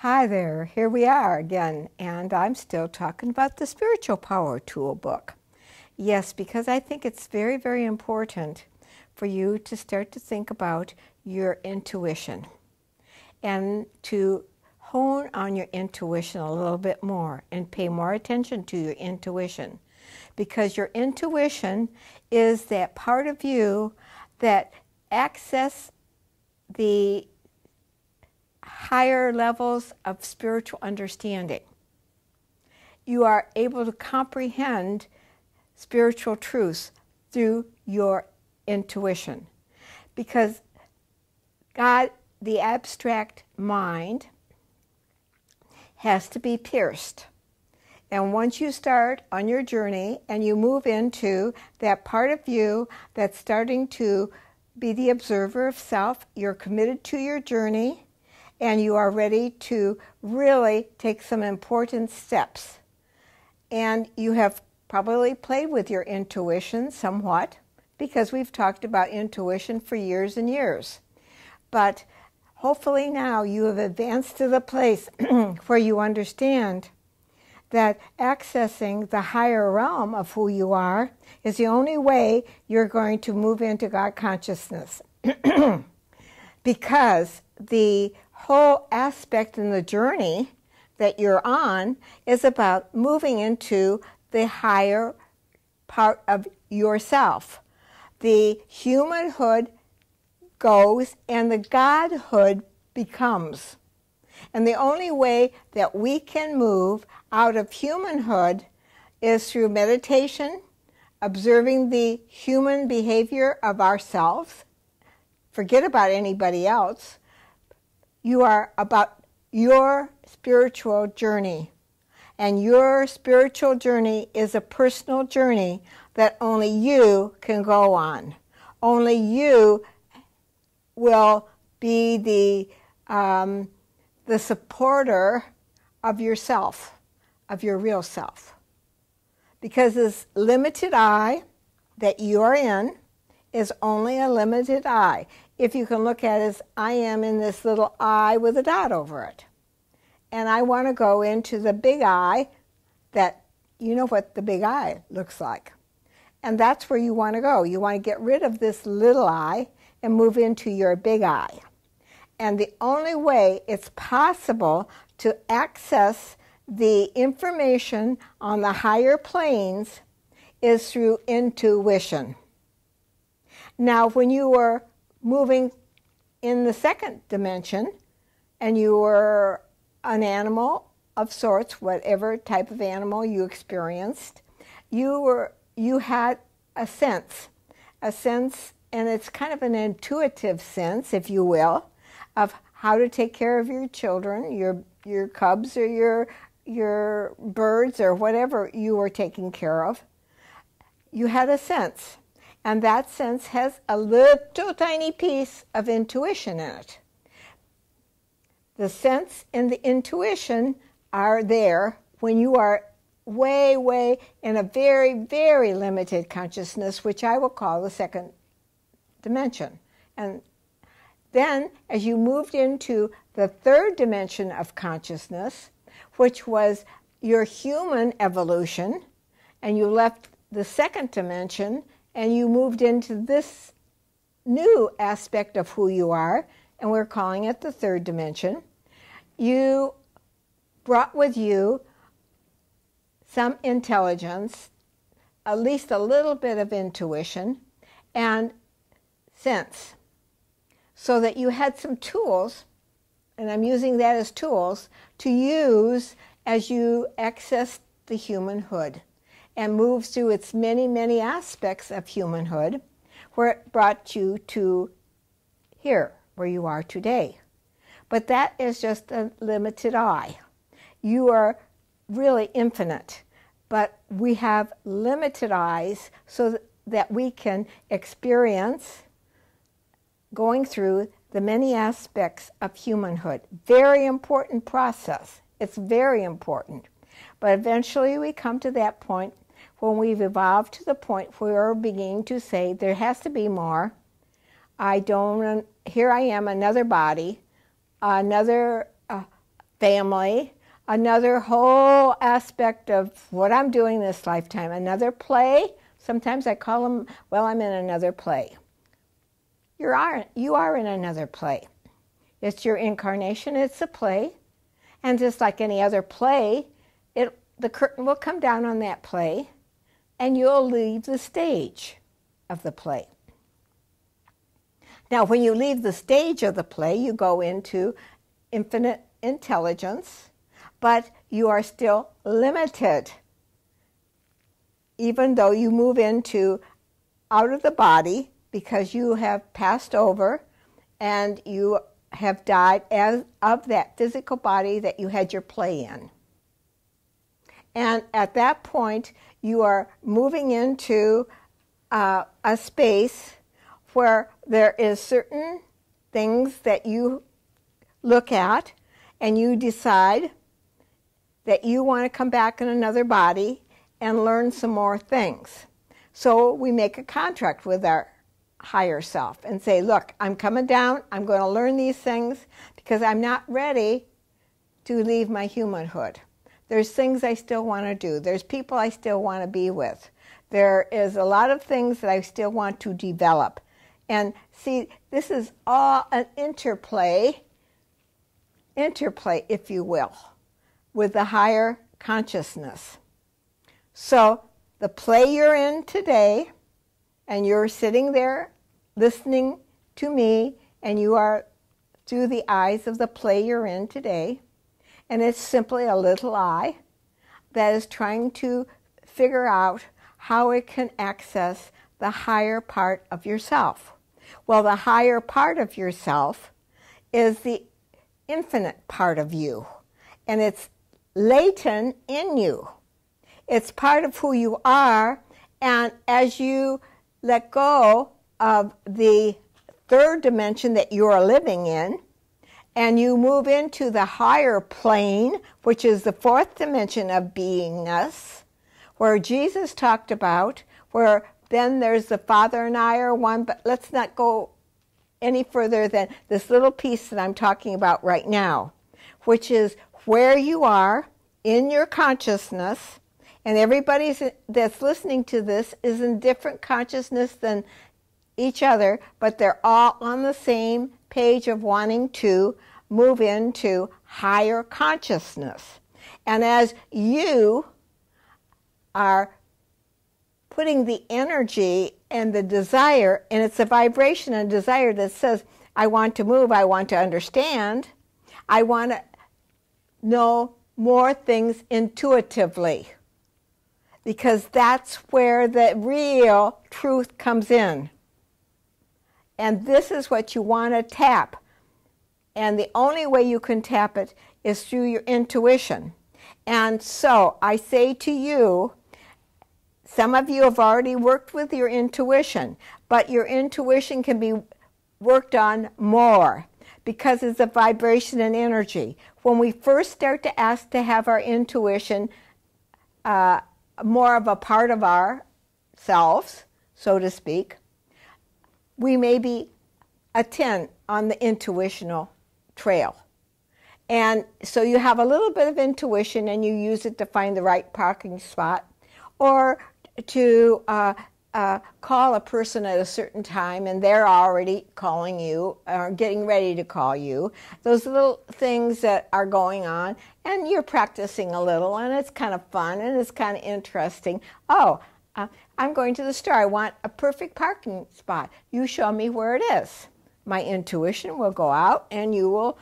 Hi there, here we are again, and I'm still talking about the Spiritual Power Tool book. Yes, because I think it's very, very important for you to start to think about your intuition and to hone on your intuition a little bit more and pay more attention to your intuition, because your intuition is that part of you that access the higher levels of spiritual understanding. You are able to comprehend spiritual truths through your intuition, because God, the abstract mind, has to be pierced. And once you start on your journey and you move into that part of you that's starting to be the observer of self, you're committed to your journey, and you are ready to really take some important steps. And you have probably played with your intuition somewhat, because we've talked about intuition for years and years. But hopefully now you have advanced to the place where you understand that accessing the higher realm of who you are is the only way you're going to move into God consciousness. Because the whole aspect in the journey that you're on is about moving into the higher part of yourself. The humanhood goes and the godhood becomes. And the only way that we can move out of humanhood is through meditation, observing the human behavior of ourselves. Forget about anybody else. You are about your spiritual journey. And your spiritual journey is a personal journey that only you can go on. Only you will be the supporter of yourself, of your real self. Because this limited I that you are in is only a limited I. If you can look at it as I am in this little I with a dot over it. And I want to go into the big I, that you know what the big I looks like. And that's where you want to go. You want to get rid of this little I and move into your big I. And the only way it's possible to access the information on the higher planes is through intuition. Now, when you were moving in the second dimension and you were an animal of sorts, whatever type of animal you experienced, you had a sense, and it's kind of an intuitive sense, if you will, of how to take care of your children, your cubs or your birds or whatever you were taking care of. You had a sense, and that sense has a little tiny piece of intuition in it. The sense and the intuition are there when you are way, way in a very, very limited consciousness, which I will call the second dimension. And then, as you moved into the third dimension of consciousness, which was your human evolution, and you left the second dimension, and you moved into this new aspect of who you are, and we're calling it the third dimension, you brought with you some intelligence, at least a little bit of intuition, and sense, so that you had some tools, and I'm using that as tools, to use as you access the humanhood and move through its many, many aspects of humanhood, where it brought you to here, where you are today. But that is just a limited I. You are really infinite, but we have limited eyes so that we can experience going through the many aspects of humanhood. Very important process. It's very important. But eventually we come to that point when we've evolved to the point where we're beginning to say there has to be more. Here I am, another body, another family, another whole aspect of what I'm doing this lifetime, another play. Sometimes I call them, well, I'm in another play. You are in another play. It's your incarnation, it's a play. And just like any other play, the curtain will come down on that play, and you'll leave the stage of the play. Now, when you leave the stage of the play, you go into infinite intelligence, but you are still limited. Even though you move into out of the body because you have passed over and you have died as of that physical body that you had your play in. And at that point, you are moving into a space where there is certain things that you look at and you decide that you want to come back in another body and learn some more things. So we make a contract with our higher self and say, look, I'm coming down, I'm going to learn these things because I'm not ready to leave my humanhood. There's things I still want to do. There's people I still want to be with. There is a lot of things that I still want to develop. And see, this is all an interplay, if you will, with the higher consciousness. So the play you're in today, and you're sitting there listening to me, and you are through the eyes of the play you're in today, and it's simply a little I that is trying to figure out how it can access the higher part of yourself. Well, the higher part of yourself is the infinite part of you, and it's latent in you. It's part of who you are, and as you let go of the third dimension that you are living in, and you move into the higher plane, which is the fourth dimension of beingness, where Jesus talked about, where then there's the Father and I are one, but let's not go any further than this little piece that I'm talking about right now, which is where you are in your consciousness, and everybody that's listening to this is in different consciousness than each other, but they're all on the same page of wanting to move into higher consciousness. And as you are putting the energy and the desire, and it's a vibration and desire that says, I want to move, I want to understand, I want to know more things intuitively, because that's where the real truth comes in. And this is what you want to tap. And the only way you can tap it is through your intuition. And so I say to you, some of you have already worked with your intuition, but your intuition can be worked on more because it's a vibration and energy. When we first start to ask to have our intuition more of a part of ourselves, so to speak, we may be a 10 on the intuitional trail. And so you have a little bit of intuition and you use it to find the right parking spot, or to call a person at a certain time and they're already calling you or getting ready to call you. Those little things that are going on, and you're practicing a little, and it's kind of fun and it's kind of interesting. Oh, I'm going to the store. I want a perfect parking spot. You show me where it is. My intuition will go out and you will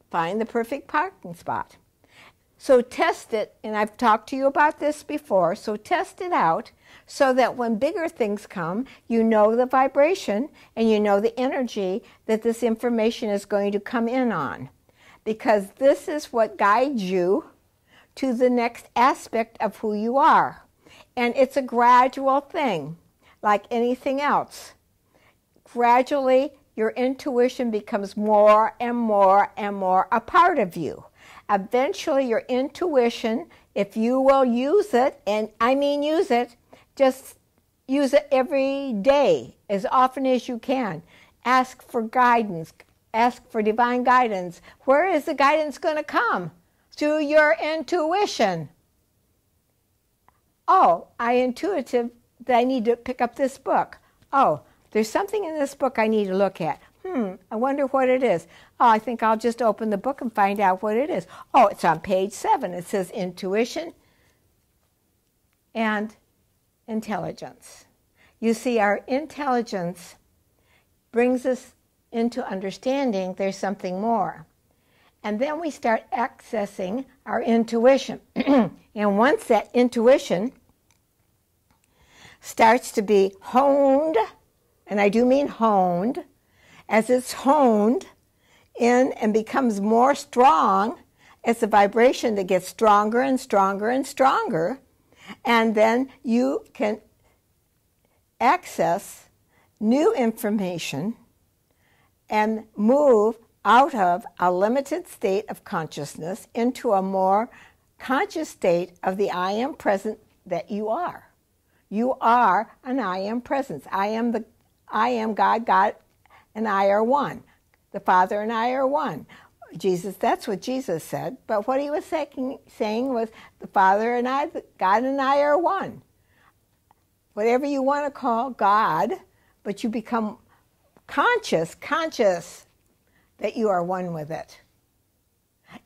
find the perfect parking spot. So test it, and I've talked to you about this before, so test it out so that when bigger things come, you know the vibration and you know the energy that this information is going to come in on. Because this is what guides you to the next aspect of who you are. And it's a gradual thing, like anything else. Gradually, your intuition becomes more and more and more a part of you. Eventually, your intuition, if you will use it, and I mean use it, just use it every day, as often as you can. Ask for guidance. ask for divine guidance. Where is the guidance going to come? Through your intuition. Oh, I intuitive that I need to pick up this book. Oh, there's something in this book I need to look at. I wonder what it is. Oh, I think I'll just open the book and find out what it is. Oh, it's on page 7. It says intuition and intelligence. You see, our intelligence brings us into understanding there's something more. And then we start accessing our intuition. And once that intuition starts to be honed, and I do mean honed, as it's honed in and becomes more strong, it's a vibration that gets stronger and stronger and stronger, and then you can access new information and move out of a limited state of consciousness into a more conscious state of the I am present that you are. You are an I am presence. I am God, God and I are one. The Father and I are one. Jesus, that's what Jesus said, but what he was saying was the Father and I, God and I are one. Whatever you want to call God, but you become conscious that you are one with it.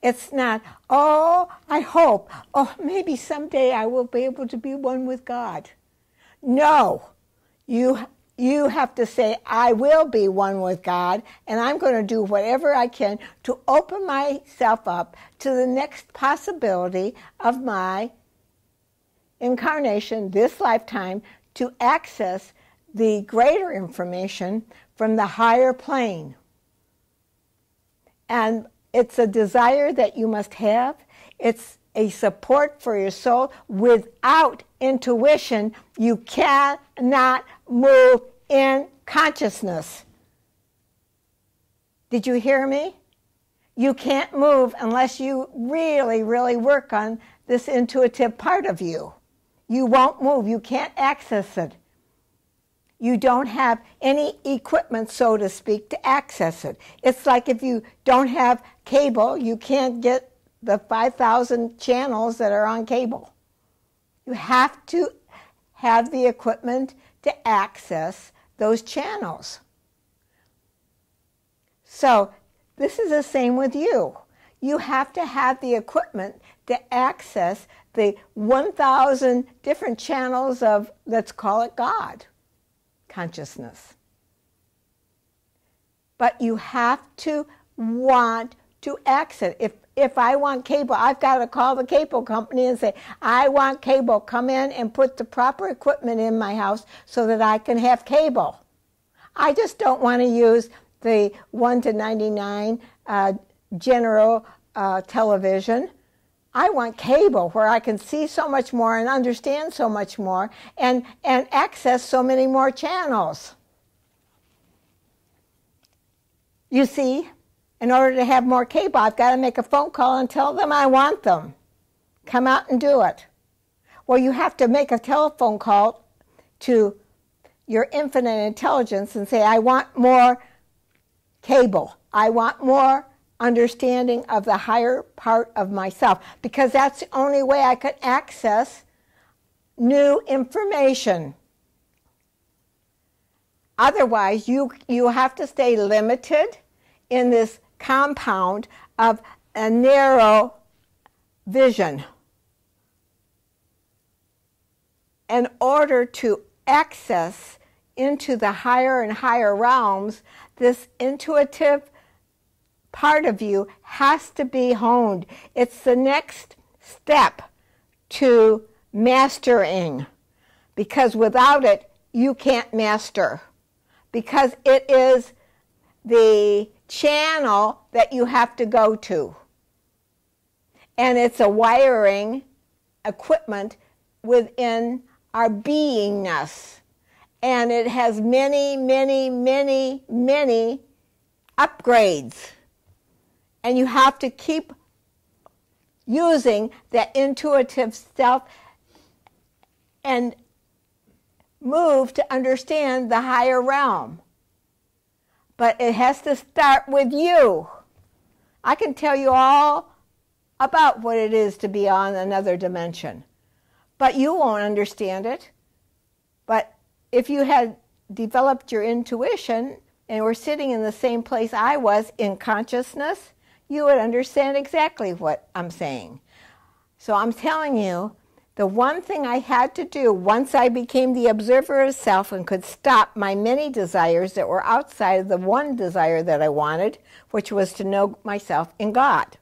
It's not, oh, I hope, oh, maybe someday I will be able to be one with God. No, you have to say, I will be one with God, and I'm going to do whatever I can to open myself up to the next possibility of my incarnation, this lifetime, to access the greater information from the higher plane. And it's a desire that you must have. It's a support for your soul. Without intuition, you cannot move in consciousness. Did you hear me? You can't move unless you really, really work on this intuitive part of you. You won't move. You can't access it. You don't have any equipment, so to speak, to access it. It's like if you don't have cable, you can't get the 5,000 channels that are on cable. You have to have the equipment to access those channels. So this is the same with you. You have to have the equipment to access the 1,000 different channels of, let's call it God, consciousness. But you have to want to access it. If I want cable, I've got to call the cable company and say, I want cable. Come in and put the proper equipment in my house so that I can have cable. I just don't want to use the 1 to 99 general television. I want cable where I can see so much more and understand so much more and access so many more channels. You see? In order to have more cable, I've got to make a phone call and tell them I want them. Come out and do it. Well, you have to make a telephone call to your infinite intelligence and say, I want more cable. I want more understanding of the higher part of myself, because that's the only way I could access new information. Otherwise, you have to stay limited in this compound of a narrow vision. In order to access into the higher and higher realms, this intuitive part of you has to be honed. It's the next step to mastering, because without it, you can't master, because it is the channel that you have to go to. And it's a wiring equipment within our beingness. And it has many, many, many, many upgrades. And you have to keep using that intuitive self and move to understand the higher realm. But it has to start with you. I can tell you all about what it is to be on another dimension, but you won't understand it. But if you had developed your intuition and were sitting in the same place I was in consciousness, you would understand exactly what I'm saying. So I'm telling you, the one thing I had to do once I became the observer of self and could stop my many desires that were outside of the one desire that I wanted, which was to know myself in God.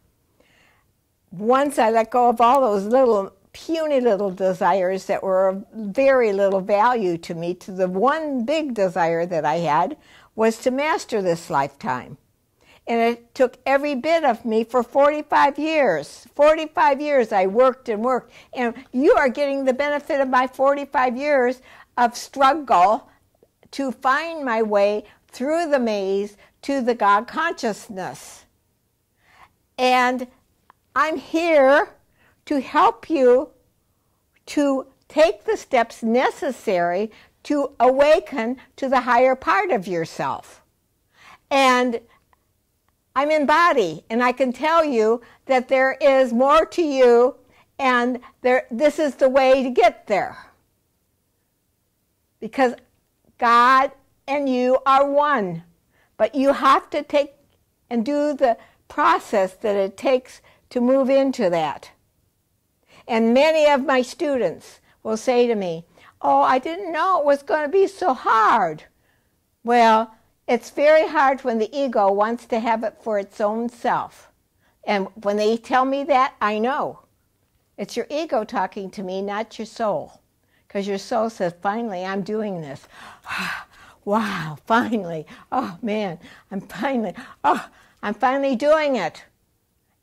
Once I let go of all those little puny little desires that were of very little value to me, to the one big desire that I had was to master this lifetime. And it took every bit of me for 45 years. 45 years I worked and worked. And you are getting the benefit of my 45 years of struggle to find my way through the maze to the God consciousness. And I'm here to help you to take the steps necessary to awaken to the higher part of yourself. And I'm in body, and I can tell you that there is more to you, and this is the way to get there. Because God and you are one, but you have to take and do the process that it takes to move into that. And many of my students will say to me, "Oh, I didn't know it was going to be so hard." Well, it's very hard when the ego wants to have it for its own self. And when they tell me that, I know. It's your ego talking to me, not your soul. Because your soul says, finally, I'm doing this. Wow, finally. Oh, man, I'm finally doing it.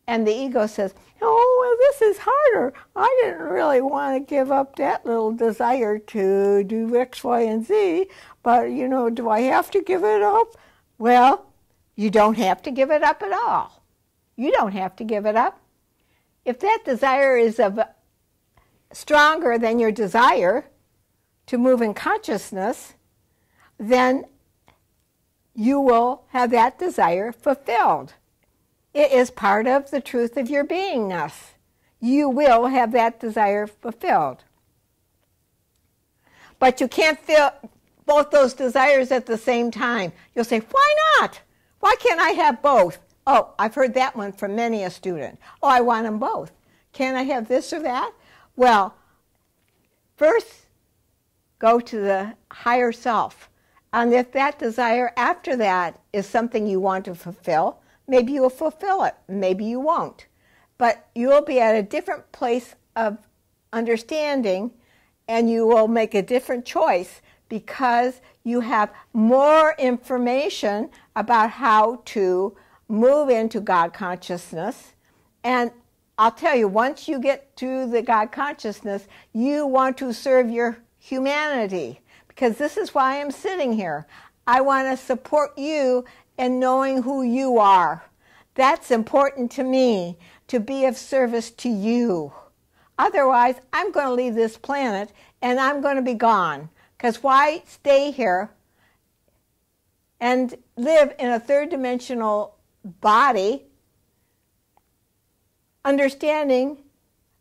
And the ego says, oh, well, this is harder. I didn't really want to give up that little desire to do X, Y, and Z. But, you know, do I have to give it up? Well, you don't have to give it up at all. You don't have to give it up. If that desire is stronger than your desire to move in consciousness, then you will have that desire fulfilled. It is part of the truth of your beingness. You will have that desire fulfilled. But you can't feel both those desires at the same time. You'll say, why not? Why can't I have both? Oh, I've heard that one from many a student. Oh, I want them both. Can't I have this or that? Well, first, go to the higher self. And if that desire after that is something you want to fulfill, maybe you'll fulfill it, maybe you won't. But you'll be at a different place of understanding, and you will make a different choice because you have more information about how to move into God consciousness. And I'll tell you, once you get to the God consciousness, you want to serve your humanity, because this is why I'm sitting here. I want to support you in knowing who you are. That's important to me, to be of service to you. Otherwise, I'm going to leave this planet and I'm going to be gone. Because why stay here and live in a third-dimensional body, understanding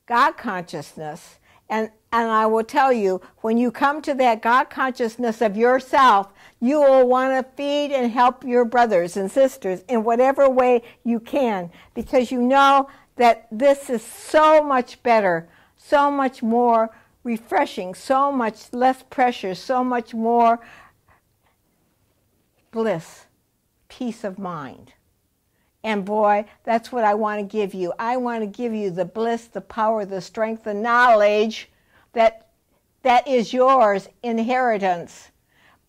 God consciousness? And I will tell you, when you come to that God consciousness of yourself, you will want to feed and help your brothers and sisters in whatever way you can, because you know that this is so much better, so much more refreshing, so much less pressure, so much more bliss, peace of mind. And boy, that's what I want to give you. I want to give you the bliss, the power, the strength, the knowledge that is yours, inheritance.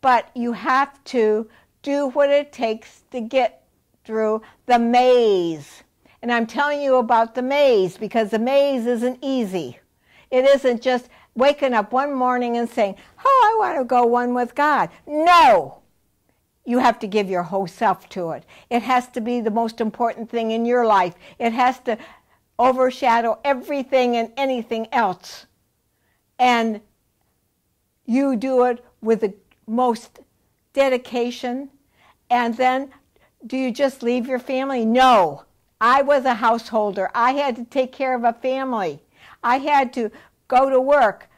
But you have to do what it takes to get through the maze. And I'm telling you about the maze because the maze isn't easy. It isn't just waking up one morning and saying, oh, I want to go one with God. No! You have to give your whole self to it. It has to be the most important thing in your life. It has to overshadow everything and anything else. And you do it with the most dedication And then do you just leave your family? No. I was a householder. I had to take care of a family. I had to go to work.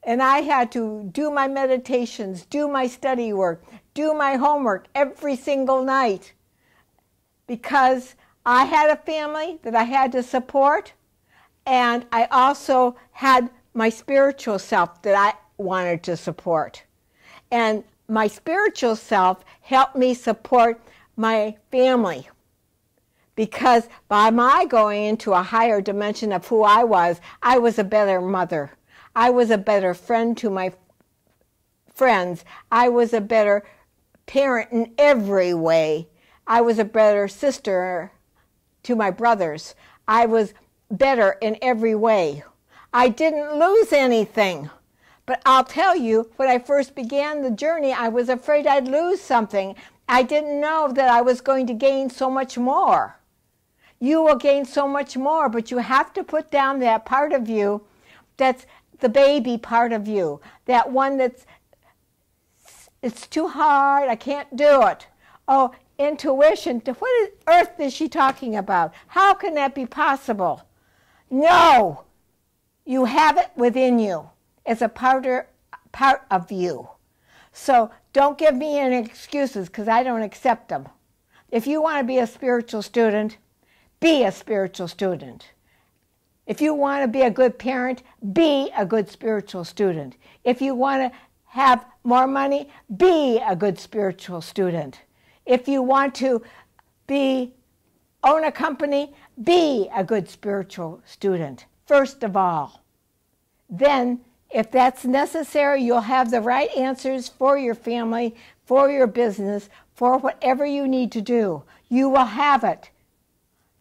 And I had to do my meditations, do my study work, do my homework every single night. Because I had a family that I had to support. And I also had my spiritual self that I wanted to support. And my spiritual self helped me support my family. Because by my going into a higher dimension of who I was a better mother. I was a better friend to my friends. I was a better parent in every way. I was a better sister to my brothers. I was better in every way. I didn't lose anything. But I'll tell you, when I first began the journey, I was afraid I'd lose something. I didn't know that I was going to gain so much more. You will gain so much more, but you have to put down that part of you that's the baby part of you, that one that's, it's too hard, I can't do it. Oh, intuition, what on earth is she talking about? How can that be possible? No, you have it within you. It's a part of you. So don't give me any excuses, because I don't accept them. If you want to be a spiritual student, be a spiritual student. If you want to be a good parent, be a good spiritual student. If you want to have more money, be a good spiritual student. If you want to own a company, be a good spiritual student, first of all. Then, if that's necessary, you'll have the right answers for your family, for your business, for whatever you need to do. You will have it.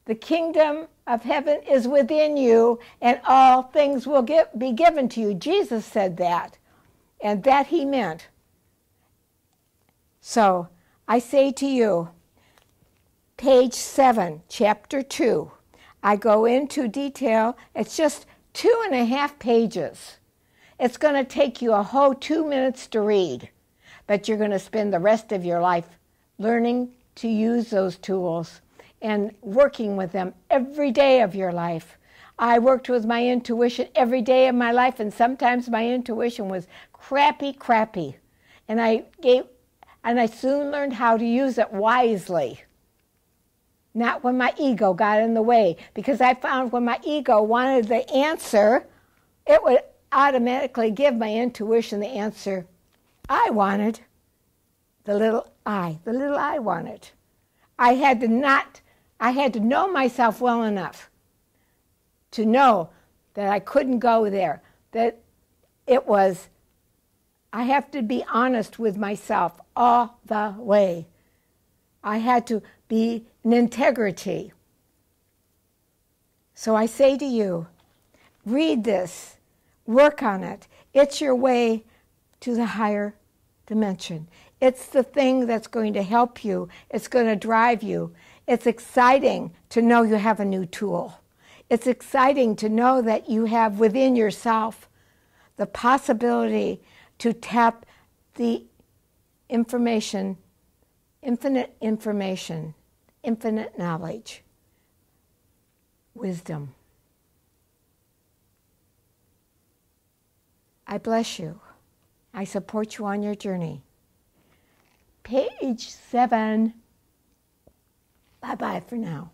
The kingdom of heaven is within you, and all things will be given to you. Jesus said that, and that he meant. So, I say to you, page 7, chapter 2, I go into detail. It's just 2.5 pages. It's going to take you a whole 2 minutes to read, but you're going to spend the rest of your life learning to use those tools and working with them every day of your life. I worked with my intuition every day of my life, and sometimes my intuition was crappy. And I soon learned how to use it wisely. Not when my ego got in the way, because I found when my ego wanted the answer, it would automatically give my intuition the answer I wanted. The little I wanted. I had to know myself well enough to know that I couldn't go there, that I have to be honest with myself all the way. I had to be in integrity. So I say to you, read this, work on it. It's your way to the higher dimension. It's the thing that's going to help you. It's going to drive you. It's exciting to know you have a new tool. It's exciting to know that you have within yourself the possibility to tap the information, infinite knowledge, wisdom. I bless you. I support you on your journey. Page 7. Bye-bye for now.